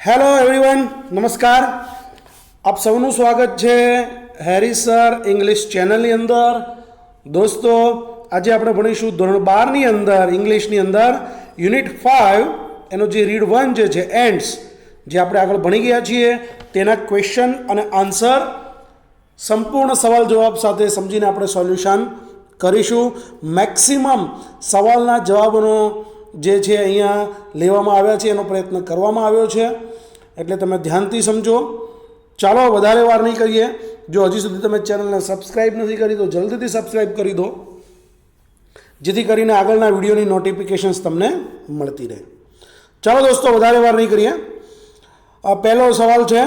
Hello everyone, નમસ્કાર. આપ સૌનું સ્વાગત છે હેરી સર ઇંગ્લિશ ચેનલની અંદર. દોસ્તો, આજે આપણે ભણીશું ધોરણ 12ની અંદર ઇંગ્લિશની અંદર યુનિટ 5 એનો જે રીડ 1 જે છે એન્ડ્સ, જે આપણે આગળ ભણી ગયા છીએ તેના ક્વેશ્ચન અને આન્સર સંપૂર્ણ સવાલ જવાબ સાથે સમજીને આપણે સોલ્યુશન કરીશું. મેક્સિમમ સવાલના જવાબનો જે છે અહીંયા લેવામાં આવ્યા છે એનો પ્રયત્ન કરવામાં આવ્યો છે, એટલે તમે ધ્યાનથી સમજો. ચાલો વધારે વાર નહીં કરીએ. જો હજી સુધી તમે ચેનલને સબસ્ક્રાઈબ નથી કરી તો જલ્દીથી સબસ્ક્રાઈબ કરી દો, જેથી કરીને આગળના વિડીયોની નોટિફિકેશન્સ તમને મળતી રહે. ચાલો દોસ્તો, વધારે વાર નહીં કરીએ. પહેલો સવાલ છે,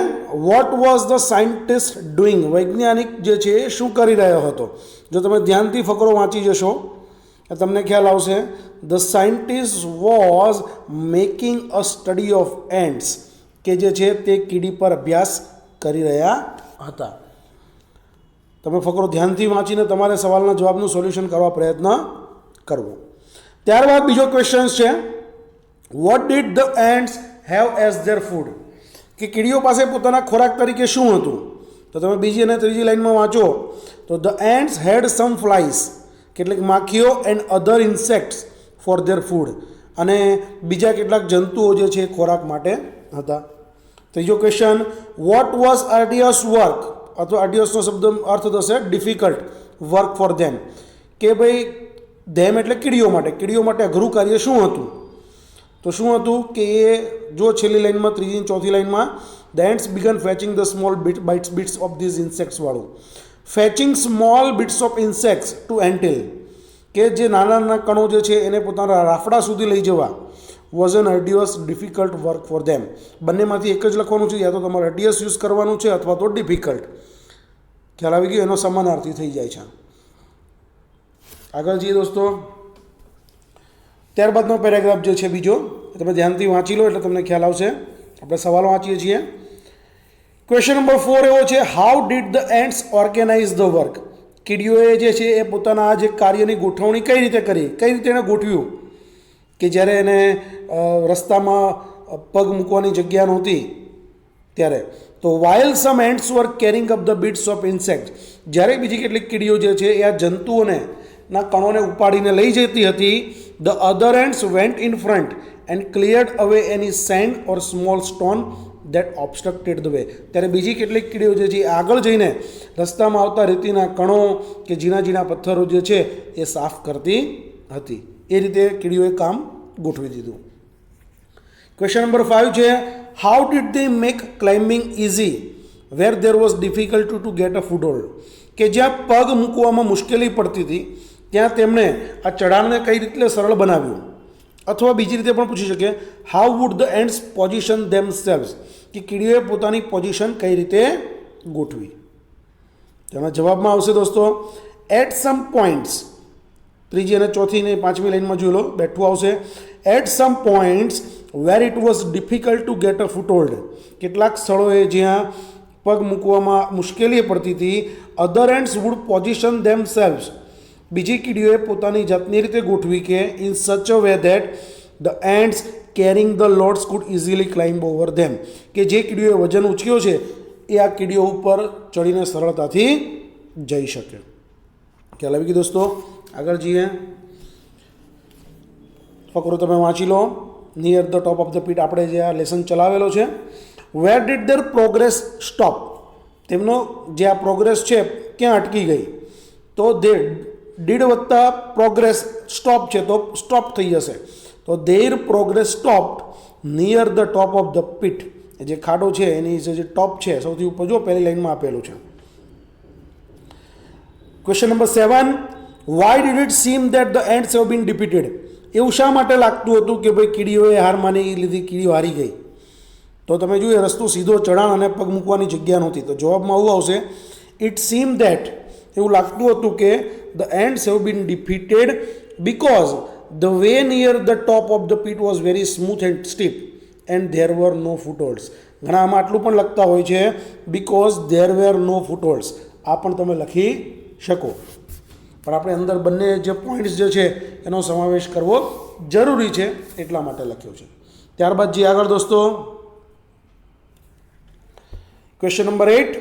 what was the scientist doing? વૈજ્ઞાનિક જે છે એ શું કરી રહ્યો હતો? જો તમે ધ્યાનથી ફકરો વાંચી જશો તમને ખ્યાલ આવશે. The scientist was making a study of ants, કે જે છે તે કીડી પર અભ્યાસ કરી રહ્યા હતા. તમે ફકરો ધ્યાનથી વાંચીને તમારે સવાલના જવાબનું સોલ્યુશન કરવા પ્રયત્ન કરવો. ત્યારબાદ બીજો ક્વેશ્ચન છે, what did the ants have as there food? કે કીડીઓ પાસે પોતાના ખોરાક તરીકે શું હતું? તો તમે બીજી અને ત્રીજી લાઇનમાં વાંચો તો the ants had some flies, કેટલીક માખીઓ and other insects for their food, અને બીજા કેટલાક જંતુઓ જે છે ખોરાક માટે હતા. ત્રીજો ક્વેશ્ચન, વોટ વોઝ આર્ડિયસ વર્ક? અથવા આર્ડિયસનો શબ્દ અર્થ થશે ડિફિકલ્ટ વર્ક ફોર ધેમ, કે ભાઈ ધેમ એટલે કીડીઓ માટે અઘરું કાર્ય શું હતું? તો શું હતું કે એ જો છેલ્લી લાઇનમાં, ત્રીજી ચોથી લાઇનમાં, the ants began fetching the small bits of these insects વાળું. Fetching small bits of insects to anthill, કે જે નાના નાના કણો જે છે એને પોતાના રાફડા સુધી લઈ જવા. Was an arduous difficult work for them. બંનેમાંથી એક જ લખવાનું છે, યા તો તમારે અર્ડિયસ યુઝ કરવાનું છે અથવા તો ડિફિકલ્ટ. ખ્યાલ આવી ગયો? એનો સમાનાર્થી થઈ જાય છે. આગળ જઈએ દોસ્તો. ત્યારબાદનો પેરેગ્રાફ જે છે બીજો, તમે ધ્યાનથી વાંચી લો એટલે તમને ખ્યાલ આવશે. આપણે સવાલ વાંચીએ છીએ. ક્વેશ્ચન નંબર 4 એવો છે, how did the ants organise the work? કીડીઓએ જે છે એ પોતાના આ જે કાર્યની ગોઠવણી કઈ રીતે કરી, કઈ રીતે એને ગોઠવ્યું? કે જ્યારે એને રસ્તામાં પગ મૂકવાની જગ્યા નહોતી ત્યારે. તો while some ants were carrying up the bits of insect, જ્યારે બીજી કેટલીક કીડીઓ જે છે એ આ જંતુઓને ના કણોને ઉપાડીને લઈ જતી હતી. The other ants went in front and cleared away any sand or small stone that obstructed the way. ત્યારે બીજી કેટલીક કીડીઓ જે છે આગળ જઈને રસ્તામાં આવતા રેતીના કણો કે ઝીણા ઝીણા પથ્થરો જે છે એ સાફ કરતી હતી. એ રીતે કીડીઓએ કામ ગોઠવી દીધું. ક્વેશ્ચન નંબર 5 છે, how did they make climbing easy where there was difficulty to get a foothold? કે જ્યાં પગ મૂકવામાં મુશ્કેલી પડતી હતી ત્યાં તેમણે આ ચઢાણને કઈ રીતે સરળ બનાવ્યું? અથવા બીજી રીતે પણ પૂછી શકીએ, how would the ants position themselves? કે કીડીઓએ પોતાની પોઝિશન કઈ રીતે ગોઠવી? તેના જવાબમાં આવશે દોસ્તો, એટ સમ પોઈન્ટ્સ. ત્રીજી અને ચોથી ને પાંચમી લાઇનમાં જોઈ લો, બેઠું આવશે. At some points where it was difficult to get a foothold, કેટલાક સ્થળોએ જ્યાં પગ મૂકવામાં મુશ્કેલી પડતી હતી. Other ants would position themselves, બીજી કીડીઓએ પોતાની જાતની રીતે ગોઠવી કે in such a way that the ants carrying the loads could easily climb over them, કે જે કીડીઓએ વજન ઉચક્યો છે એ આ કીડીઓ ઉપર ચડીને સરળતાથી જઈ શકે. ખ્યાલ આવી ગઈ દોસ્તો? આગળ જઈએ. ફકરો તમે વાંચી લો. Near the top of the pit આપણે જે આ લેસન ચલાવેલો છે. Where did their progress stop? તેમનો જે આ પ્રોગ્રેસ છે ક્યાં અટકી ગઈ? તો ધેર ડીડ વત્તા પ્રોગ્રેસ સ્ટોપ છે તો સ્ટોપ થઈ જશે. તો their progress stopped near the top of the pit. જે ખાડો છે એની જે ટોપ છે સૌથી ઉપર, જો પહેલી લાઇનમાં આપેલું છે. Question number 7, why did it seem that the ants have been defeated? એવું શા માટે લાગતું હતું કે ભાઈ કીડીઓએ હાર માની લીધી, કીડીઓ હારી ગઈ? તો તમે જોઈએ રસ્તો સીધો, ચઢાણ અને પગ મૂકવાની જગ્યા નહોતી. તો જવાબમાં આવું આવશે, ઇટ સીમ ધેટ, એવું લાગતું હતું કે the ants have been defeated because the way near the top of the pit was very smooth and steep and there were no footholds. ઘણા આમાં આટલું પણ લખતા હોય છે, બીકોઝ ધેર વેર નો ફૂટહોલ્ડ્સ. આ પણ તમે લખી શકો, પણ આપણે અંદર બંને જે પોઈન્ટ્સ જે છે એનો સમાવેશ કરવો જરૂરી છે એટલા માટે લખ્યો છે. ત્યારબાદ જે આગળ દોસ્તો question number 8,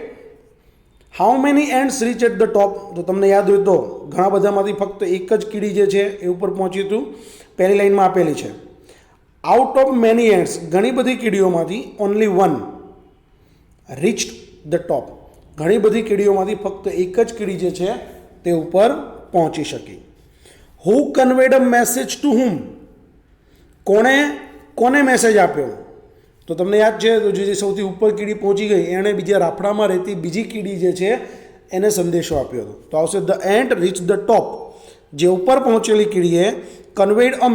how many ants reach at the top? તો તમને યાદ હોય તો ઘણા બધામાંથી ફક્ત એક જ કીડી જે છે એ ઉપર પહોંચ્યું હતું. પહેલી લાઈનમાં આપેલી છે. આઉટ ઓફ મેની એન્ડ્સ, ઘણી બધી કીડીઓમાંથી only one reached the top, ઘણી બધી કીડીઓમાંથી ફક્ત એક જ કીડી જે છે તે ઉપર પહોંચી શકી. હુ કન્વેડ અ મેસેજ ટુ હુમ? કોને મેસેજ આપ્યો? તો તમને યાદ છે તો જે સૌથી ઉપર કીડી પહોંચી ગઈ એણે બીજા રાફડામાં રહેતી બીજી કીડી જે છે એને સંદેશો આપ્યો હતો. તો આવશે the ant reach the top. જે ઉપર પહોંચેલી કીડીએ કન્વેડ અ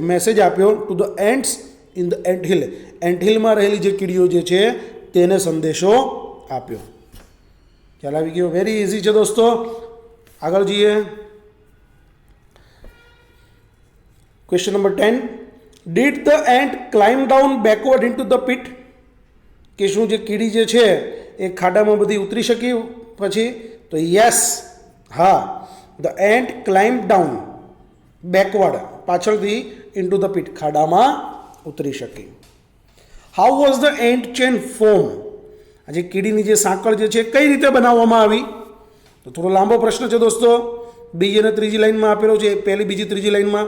મેસેજ આપ્યો to the ants in the ant hill, ant હિલમાં રહેલી જે કીડીઓ જે છે તેને સંદેશો આપ્યો. ખ્યાલ આવી ગયો? વેરી ઇઝી છે દોસ્તો. આગળ જઈએ. Question number 10, did the ant climb down backward into the pit? કે શું જે કીડી જે છે એ ખાડામાં બધી ઉતરી શકી પછી? તો યસ, હા, the ant climb down backward, પાછળથી ઇન્ટુ ધ પીટ, ખાડામાં ઉતરી શકી. How was the ant chain form? આ જે કીડીની જે સાંકળ જે છે કઈ રીતે બનાવવામાં આવી? તો થોડો લાંબો પ્રશ્ન છે દોસ્તો. બીજી અને ત્રીજી લાઈનમાં આપેલો છે, પહેલી બીજી ત્રીજી લાઈનમાં.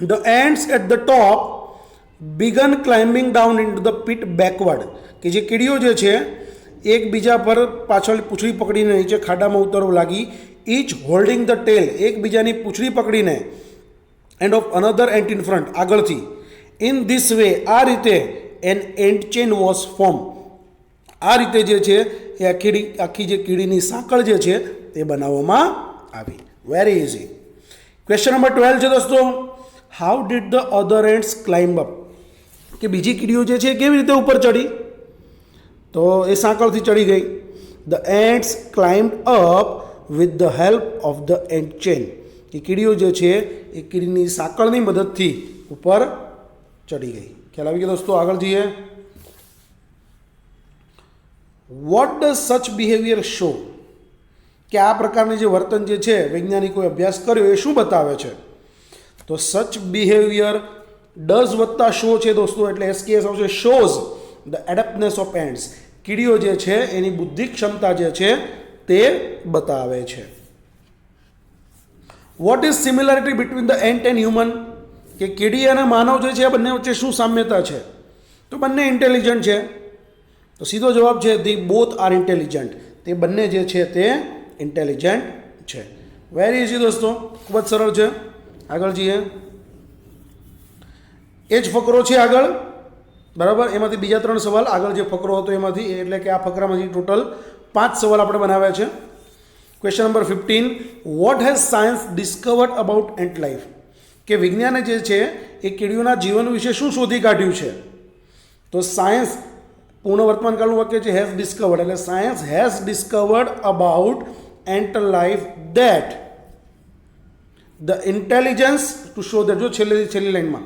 The ants at the top began climbing down into the pit backward. કે જે કીડીઓ જે છે એકબીજા પર પાછળ પૂંછડી પકડીને નીચે ખાડામાં ઉતરવા લાગી. ઇચ હોલ્ડિંગ ધ ટેલ, એકબીજાની પૂંછડી પકડીને, end of another ant in front, આગળથી. ઇન ધીસ વે, આ રીતે, an ant chain was form, આ રીતે જે છે એ આખી જે કીડીની સાંકળ જે છે તે બનાવવામાં આવી. Very easy. ક્વેશ્ચન નંબર 12 છે દોસ્તો, how did the other ants climb up? કે બીજી કીડીઓ જે છે કેવી રીતે ઉપર ચડી? તો એ સાંકળથી ચડી ગઈ. The ants climb up with the help of the ant chain. એ કીડીઓ જે છે એ કીડીની સાંકળની મદદથી ઉપર ચડી ગઈ. ખ્યાલ આવી ગયો દોસ્તો? આગળ જઈએ. What does such behaviour show? કે આ પ્રકારની જે વર્તન જે છે વૈજ્ઞાનિકોએ અભ્યાસ કર્યો એ શું બતાવે છે? તો સચ બિહેવિયર ડઝ વત્તા શો છે દોસ્તો, એટલે એસકેએસ આવશે. શોઝ ધ એડપ્ટનેસ ઓફ એન્ટ્સ, કીડીઓ જે છે એની બુદ્ધિ ક્ષમતા જે છે તે બતાવે છે. What is similarity between the ant and human? કે કીડી અને માનવ જે છે બંને વચ્ચે શું સામ્યતા છે? તો બંને ઇન્ટેલિજન્ટ છે. તો સીધો જવાબ છે ધી બોથ આર ઇન્ટેલિજન્ટ, તે બંને જે છે તે ઇન્ટેલિજન્ટ છે. વેરી ઇઝી દોસ્તો, ખૂબ જ સરળ છે. આગળ જઈએ. એ જ ફકરો છે આગળ, બરાબર. એમાંથી બીજા 3 સવાલ, આગળ જે ફકરો હતો એમાંથી, એટલે કે આ ફકરામાંથી ટોટલ 5 સવાલ આપણે બનાવ્યા છે. Question number 15, what has science discovered about ant life? કે વિજ્ઞાને જે છે એ કીડીઓના જીવન વિશે શું શોધી કાઢ્યું છે? તો સાયન્સ, પૂર્ણ વર્તમાનકાળનું વાક્ય છે હેઝ ડિસ્કવર્ડ, એટલે science has discovered about ant life that the intelligence to show that, જો છેલ્લી લાઈનમાં,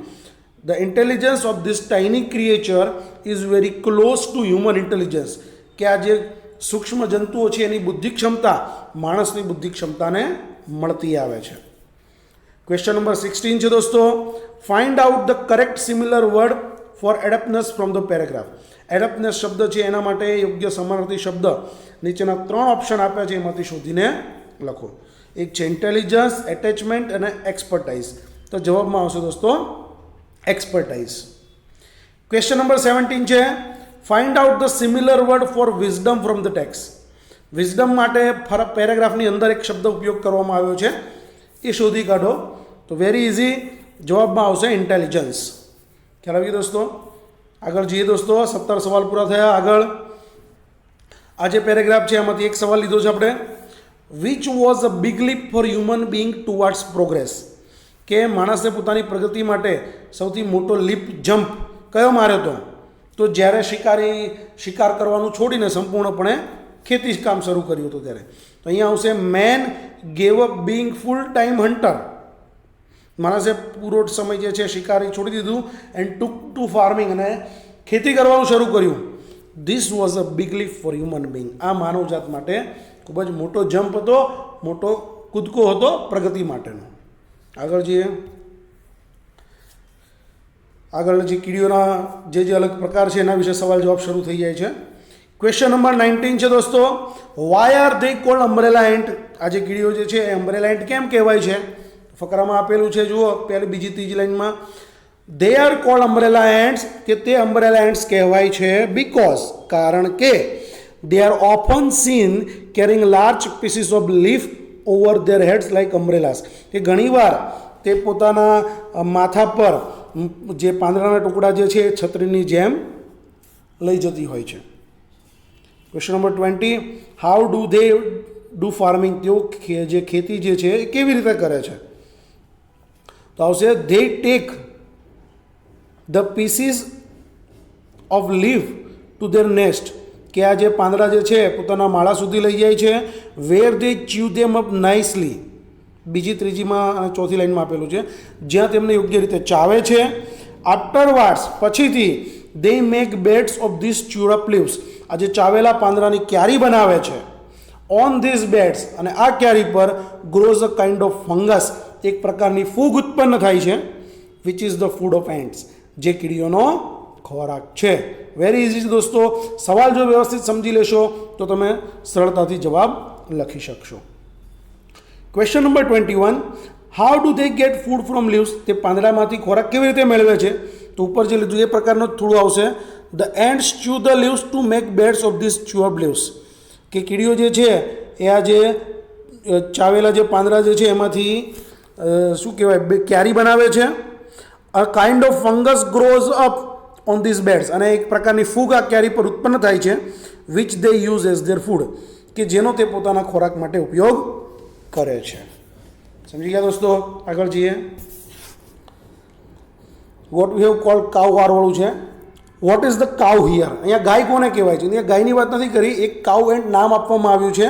the intelligence of this tiny creature is very close to human intelligence. કે આ જે સૂક્ષ્મ જંતુઓ છે એની બુદ્ધિ ક્ષમતા માણસની બુદ્ધિ ક્ષમતાને મળતી આવે છે. ક્વેશ્ચન નંબર 16 છે દોસ્તો, find out the correct similar word for adaptness from the paragraph. Adaptness શબ્દ છે એના માટે યોગ્ય સમાનાર્થી શબ્દ નીચેના 3 ઓપ્શન આપ્યા છે, એમાંથી શોધીને લખો. એક છે ઇન્ટેલિજન્સ, એટેચમેન્ટ અને એક્સપર્ટાઇઝ. તો જવાબમાં આવશે દોસ્તો એક્સપર્ટાઇઝ. ક્વેશ્ચન નંબર 17 છે, find out the similar word four wisdom from the text. Wisdom માટે પેરેગ્રાફની અંદર એક શબ્દ ઉપયોગ કરવામાં આવ્યો છે, એ શોધી કાઢો. તો વેરી ઇઝી, જવાબમાં આવશે ઇન્ટેલિજન્સ. ખ્યાલ આવી ગયો દોસ્તો? આગળ જઈએ દોસ્તો. 17 સવાલ પૂરા થયા. આગળ આ જે પેરેગ્રાફ છે એમાંથી એક સવાલ લીધો છે આપણે. Which was a big leap for human being towards progress? કે માણસે પોતાની પ્રગતિ માટે સૌથી મોટો લીપ જમ્પ કયો માર્યો હતો? તો જ્યારે શિકાર કરવાનું છોડીને સંપૂર્ણપણે ખેતી કામ શરૂ કર્યું હતું ત્યારે. તો અહીંયા આવશે man gave up being full time hunter. માણસે પૂરો સમય જે છે શિકારી છોડી દીધું એન્ડ ટુક ટુ ફાર્મિંગ, અને ખેતી કરવાનું શરૂ કર્યું. This was a big leap for human being. આ માનવજાત માટે ખૂબ જ મોટો જમ્પ હતો, મોટો કૂદકો હતો પ્રગતિ માટેનો. આગળ જઈએ. આગળ જે કીડીઓના જે અલગ પ્રકાર છે એના વિશે સવાલ જવાબ શરૂ થઈ જાય છે. ક્વેશ્ચન નંબર 19 છે દોસ્તો, why are they called umbrella ant? આ જે કીડીઓ જે છે એ અમ્બ્રેલા એન્ટ કેમ કહેવાય છે? ફકરામાં આપેલું છે, જુઓ પહેલી બીજી ત્રીજી લાઈનમાં. They are called umbrella ants, કે તે અમ્બ્રેલા એન્ટ્સ કહેવાય છે બીકોઝ, કારણ કે they are often seen carrying large pieces of leaf over their heads like umbrellas, કે ઘણીવાર તે પોતાના માથા પર જે પાંદડાના ટુકડા જે છે એ છત્રીની જેમ લઈ જતી હોય છે. Question number 20, how do they do farming? તેઓ જે ખેતી જે છે એ કેવી રીતે કરે છે? તો આવશે they take the pieces of leaf to their nest, કે આ જે પાંદડા જે છે પોતાના માળા સુધી લઈ જાય છે. Where they chew them up nicely, બીજી ત્રીજીમાં અને ચોથી લાઈનમાં આપેલું છે, જ્યાં તેમને યોગ્ય રીતે ચાવે છે. આફ્ટરવાર્ડ્સ, પછીથી they make beds of this chewed up leaves, આ જે ચાવેલા પાંદડાની ક્યારી બનાવે છે. ઓન ધીસ બેડ્સ, અને આ ક્યારી પર grows a kind of fungus, એક પ્રકારની ફૂગ ઉત્પન્ન થાય છે. Which is the food of ants, જે કીડીઓનો ખોરાક છે. વેરી ઇઝી દોસ્તો, સવાલ જો વ્યવસ્થિત સમજી લેશો તો તમે સરળતાથી જવાબ લખી શકશો. Question number 21, how do they get food from leaves? તે પાંદડામાંથી ખોરાક કેવી રીતે મેળવે છે? તો ઉપર જે લીધું એ પ્રકારનું થોડું આવશે. The ants chew the leaves to make beds of this chew up leaves, કે કીડીઓ જે છે એ આ જે ચાવેલા જે પાંદડા જે છે એમાંથી શું કહેવાય ક્યારી બનાવે છે. A kind of fungus grows up on this beds, અને એક પ્રકારની ફૂગ આ ક્યારી પર ઉત્પન્ન થાય છે. Which they use as there food, કે જેનો તે પોતાના ખોરાક માટે ઉપયોગ કરે છે. સમજી ગયા દોસ્તો? આગળ જઈએ. વોટ વી હેવ કોલ્ડ કાઉ વાળું છે. What is the cow here? અહીંયા ગાય કોને કહેવાય છે? અહીંયા ગાયની વાત નથી કરી, એક કાઉ એન્ડ નામ આપવામાં આવ્યું છે,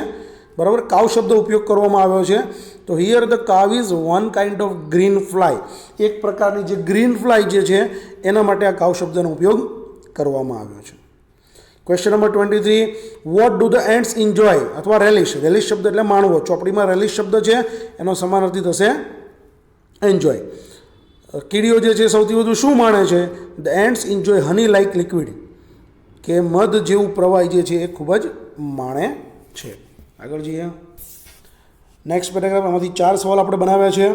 બરાબર. કાઉ શબ્દ ઉપયોગ કરવામાં આવ્યો છે. તો here the cow is one kind of green fly, એક પ્રકારની જે ગ્રીન ફ્લાય જે છે એના માટે આ કાઉ શબ્દનો ઉપયોગ કરવામાં આવ્યો છે. Question number 23, what do the ants enjoy અથવા રેલિશ? રેલિશ શબ્દ એટલે માણવો, ચોપડીમાં રેલિશ શબ્દ છે એનો સમાનાર્થી થશે એન્જોય. કીડીઓ જે છે સૌથી વધુ શું માણે છે? The ants enjoy honey like liquid, કે મધ જેવું પ્રવાહી જે છે એ ખૂબ જ માણે છે. આગળ જઈએ. નેક્સ્ટ પેરેગ્રાફ, આમાંથી 4 સવાલ આપણે બનાવ્યા છે.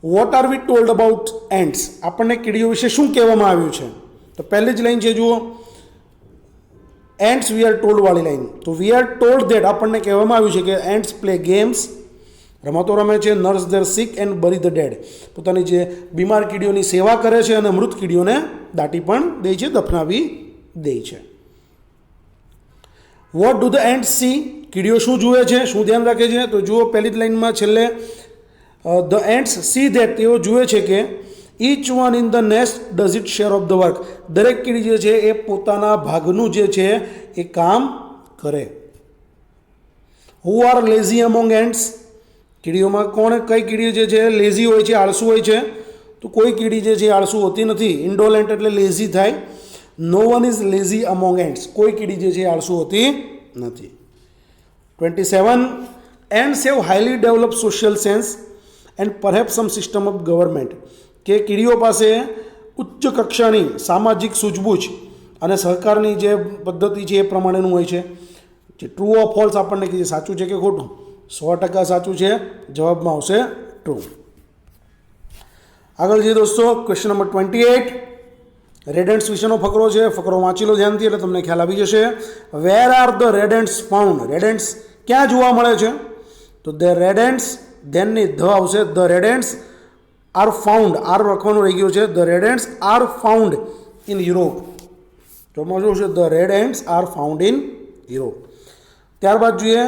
What are we told about ants? આપણને કીડીઓ વિશે શું કહેવામાં આવ્યું છે? તો પહેલી જ લાઈન છે, જુઓ, એન્ટ્સ વી આર ટોલ્ડ વાળી લાઈન. તો વી આર ટોલ્ડ ધેટ, આપણને કહેવામાં આવ્યું છે કે એન્ટ્સ પ્લે ગેમ્સ, રમતો રમે છે. Nurse their sick and bury the dead, પોતાની જે બીમાર કીડીઓની સેવા કરે છે અને મૃત કીડીઓને દાટી પણ દે છે, દફનાવી દે છે. What do the ants C? કીડીઓ શું જુએ છે, શું ધ્યાન રાખે છે? તો જુઓ પહેલી જ લાઈનમાં છેલ્લે, ધ એન્ટ્સ સી ધેટ, તેઓ જુએ છે કે each one in the nest does it share of the work, દરેક કીડી જે છે એ પોતાના ભાગનું જે છે એ કામ કરે. Who are lazy among ants? કીડીઓમાં કઈ કીડી જે છે લેઝી હોય છે, આળસુ હોય છે? તો કોઈ કીડી જે છે આળસુ હોતી નથી. ઇન્ડોલેન્ટ એટલે લેઝી થાય. No one is lazy among ants, કોઈ કીડી જે છે આળસુ હોતી નથી. 27, ants have highly develop social sense and perhaps some system of government, કે કીડીઓ પાસે ઉચ્ચ કક્ષાની સામાજિક સૂઝબૂછ અને સહકારની જે પદ્ધતિ છે એ પ્રમાણેનું હોય છે. જે ટ્રુ ઓફ ફોલ્સ આપણને કીધું, સાચું છે કે ખોટું? 100% સાચું છે, જવાબમાં આવશે ટ્રુ. આગળ જઈએ દોસ્તો. ક્વેશ્ચન નંબર 28, રેડ એન્ટ્સ વિશેનો ફકરો છે. ફકરો વાંચી લો ધ્યાનથી એટલે તમને ખ્યાલ આવી જશે. Where are the red ants found? Red ants ક્યાં જોવા મળે છે? તો ધ રેડ એન્ટ્સ, ધેનની ધ આવશે. The red ants are found, are લખવાનું રહી ગયું છે. The red ants are found in Europe. તો શું છે? The red ants are found in Europe. ત્યારબાદ જોઈએ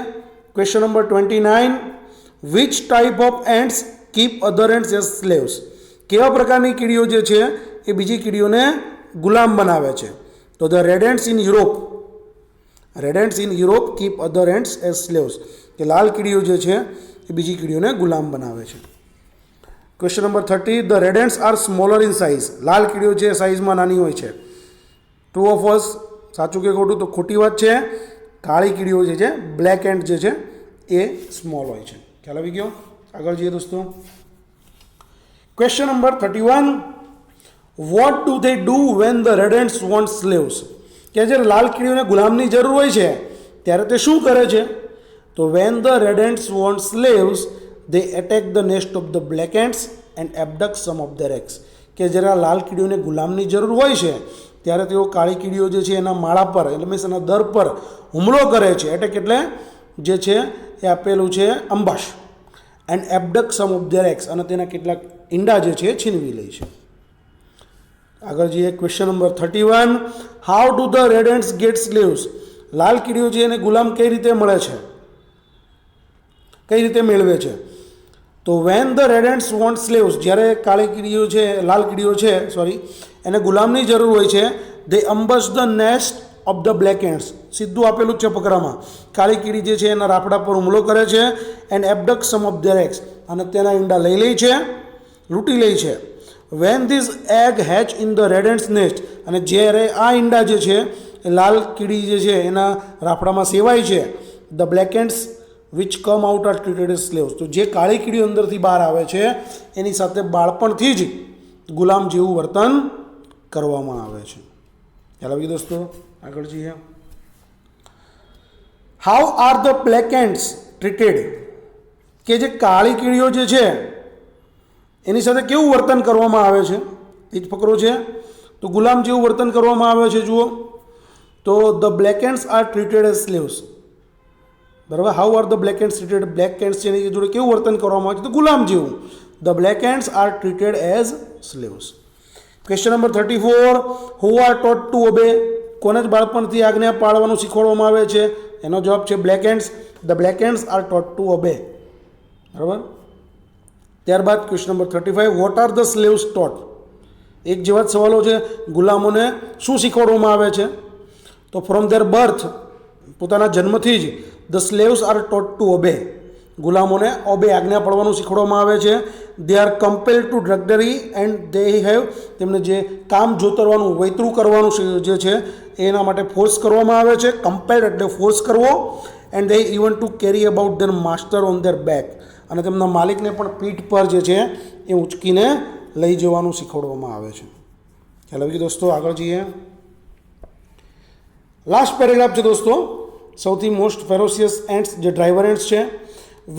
question number 29, which type of ants keep other ants as slaves? કેવા પ્રકારની કીડીઓ જે છે એ બીજી કીડીઓને ગુલામ બનાવે છે? તો the red ants in Europe, red ants in Europe keep other ants as slaves, કે લાલ કીડીઓ જે છે એ બીજી કીડીઓને ગુલામ બનાવે છે. Question number 30, the red ants are smaller in size? લાલ કીડીઓ છે સાઇઝમાં નાની હોય છે. True or false? સાચું કે ખોટું? તો ખોટી વાત છે. કાળી કીડીઓ જે છે, બ્લેક એન્ટ જે છે એ સ્મોલ હોય છે. ખ્યાલ આવી ગયો? આગળ જઈએ દોસ્તો. Question number 31, what do they do when the red ants want slaves? કે જ્યારે લાલ કીડીઓને ગુલામની જરૂર હોય છે ત્યારે તે શું કરે છે? તો when the red ants want slaves they attack the nest of the black ants and abduct some of their eggs. કે જ્યારે આ લાલ કીડીઓને ગુલામની જરૂર હોય છે ત્યારે તેઓ કાળી કીડીઓ જે છે એના માળા પર એટલે મીન્સ એના દર પર હુમલો કરે છે. એટેક એટલે જે છે એ આપેલું છે ambush. And abduct some of their eggs, અને તેના કેટલાક ઈંડા જે છે છીનવી લે છે. આગળ જઈએ question number 31. How do the red ants get slaves? લાલ કીડીઓ છે એને ગુલામ કઈ રીતે મળે છે, કઈ રીતે મેળવે છે? તો when the red ants want slaves, જ્યારે કાળી કીડીઓ છે, લાલ કીડીઓ છે એને ગુલામની જરૂર હોય છે, they ambush the nest of the black ants. સીધું આપેલું જ છે ફકરામાં. કાળી કીડી જે છે એના રાફડા પર હુમલો કરે છે. And abduct some of their eggs, અને તેના ઈંડા લઈ લે છે, લૂંટી લે છે. When this egg hatch in the red ants nest, અને જ્યારે આ ઈંડા જે છે એ લાલ કીડી જે છે એના રાફડામાં સેવાય છે, the black ants which come out are treated as slaves. તો જે કાળી કીડીઓ અંદરથી બહાર આવે છે એની સાથે બાળપણથી જ ગુલામ જેવું વર્તન કરવામાં આવે છે. ખ્યાલ આવી દોસ્તો? આગળ જઈએ. How are the black ants treated? કે જે કાળી કીડીઓ જે છે એની સાથે કેવું વર્તન કરવામાં આવે છે એ જ ફકરો છે. તો ગુલામ જેવું વર્તન કરવામાં આવે છે. જુઓ તો the black ants are treated as slaves. બરાબર. How are the black ants treated? Black ants છે એની જોડે કેવું વર્તન કરવામાં આવે છે? તો ગુલામ જેવું. The black ants are treated as slaves. Question number 34. Who are taught to obey? કોને જ બાળપણથી આજ્ઞા પાળવાનું શીખવાડવામાં આવે છે? એનો જવાબ છે black ants. The black ants are taught to obey. બરાબર. ત્યારબાદ question number 35. What are the slaves taught? એક જેવા જ સવાલો છે. ગુલામોને શું શીખવાડવામાં આવે છે? તો ફ્રોમ ધેર બર્થ, પોતાના જન્મથી જ, the slaves are taught to obey. ગુલામોને ઓબે, આજ્ઞા પાળવાનું શીખવાડવામાં આવે છે. They are compelled to drudgery and they have, તેમને જે કામ જોતરવાનું, વૈતરું કરવાનું જે છે એના માટે ફોર્સ કરવામાં આવે છે. કમ્પેલ્ડ એટલે ફોર્સ કરવો. And they even to carry about their master on there back, અને તેમના માલિકને પણ પીઠ પર જે છે એ ઉંચકીને લઈ જવાનું શીખવાડવામાં આવે છે. ખ્યાલ આવી ગયો દોસ્તો? આગળ જઈએ. લાસ્ટ પેરેગ્રાફ છે દોસ્તો. સૌથી મોસ્ટ ફેરોસિયસ એન્ડ્સ જે ડ્રાઈવર એન્ડ્સ છે.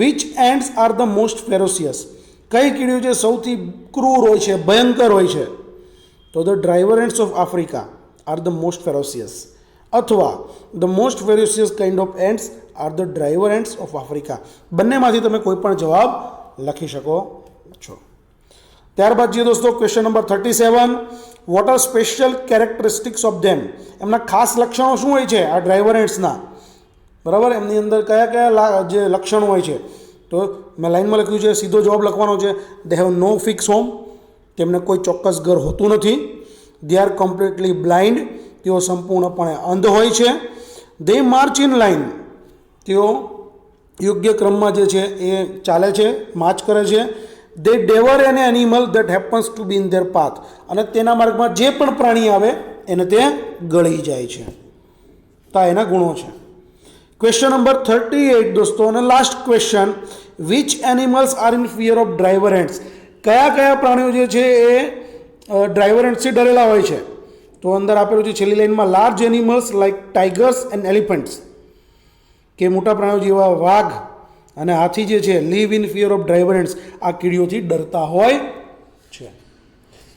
Which ants are the most ferocious? કઈ કીડીઓ જે સૌથી ક્રૂર હોય છે, ભયંકર હોય છે? તો the driver ants of Africa are the most ferocious, અથવા the most ferocious kind of ants are the driver ants of Africa. બંનેમાંથી તમે કોઈ પણ જવાબ લખી શકો છો. ત્યારબાદ જે દોસ્તો question number 37. What are special characteristics of them? એમના ખાસ લક્ષણો શું હોય છે આ ડ્રાઈવર એન્ડ્સના? બરાબર. એમની અંદર કયા કયા જે લક્ષણો હોય છે? તો મેં લાઈનમાં લખ્યું છે, સીધો જવાબ લખવાનો છે. They have no fixed home, તેમને કોઈ ચોક્કસ ઘર હોતું નથી. દે આર કમ્પ્લીટલી બ્લાઇન્ડ, તેઓ સંપૂર્ણપણે અંધ હોય છે. દે માર્ચ ઇન લાઇન, તેઓ યોગ્ય ક્રમમાં જે છે એ ચાલે છે, માર્ચ કરે છે. They devour an animal that happens to be in their path, અને તેના માર્ગમાં જે પણ પ્રાણી આવે એને તે ગળી જાય છે. તો આ એના ગુણો છે. ક્વેશ્ચન નંબર 38 દોસ્તો, અને last question. Which animals are in fear of driver ants? કયા કયા પ્રાણીઓ જે છે એ ડ્રાઈવર એન્ડ્સથી ડરેલા હોય છે? તો અંદર આપેલું છે છેલ્લી લાઈનમાં, large animals like tigers and elephants, કે મોટા પ્રાણીઓ જેવા વાઘ અને હાથી જે છે live in fear of driver ants, આ કીડીઓથી ડરતા હોય છે.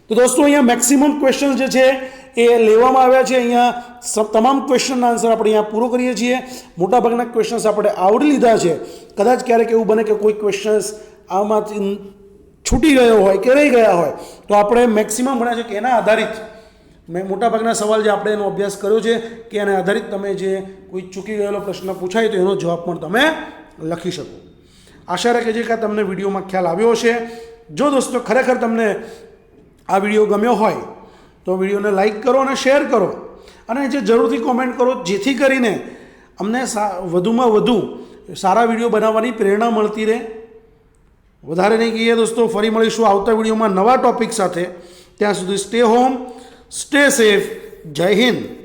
તો દોસ્તો અહીંયા મેક્સિમમ ક્વેશ્ચન જે છે એ લેવામાં આવ્યા છે. અહીંયા તમામ ક્વેશ્ચનના આન્સર આપણે અહીંયા પૂરો કરીએ છીએ. મોટાભાગના ક્વેશ્ચન્સ આપણે આવડી લીધા છે. કદાચ ક્યારેક એવું બને કે કોઈ ક્વેશ્ચન્સ આમાંથી છૂટી ગયો હોય કે રહી ગયા હોય, તો આપણે મેક્સિમમ ભણ્યા છે કે એના આધારિત મેં મોટાભાગના સવાલ જે આપણે એનો અભ્યાસ કર્યો છે કે એના આધારિત તમે જે કોઈ ચૂકી ગયેલો પ્રશ્ન પૂછાય તો એનો જવાબ પણ તમે લખી શકો. આશા રાખે છે કે તમને વિડીયોમાં ખ્યાલ આવ્યો હશે. જો દોસ્તો ખરેખર તમને આ વિડીયો ગમ્યો હોય તો વિડીયોને લાઈક કરો અને શેર કરો, અને જે જરૂરથી કોમેન્ટ કરો, જેથી કરીને અમને વધુમાં વધુ સારા વિડીયો બનાવવાની પ્રેરણા મળતી રહે. વધારે નહીં કહીએ દોસ્તો, ફરી મળીશું આવતા વિડીયોમાં નવા ટૉપિક સાથે. ત્યાં સુધી સ્ટે હોમ, સ્ટે સેફ. જય હિન્દ.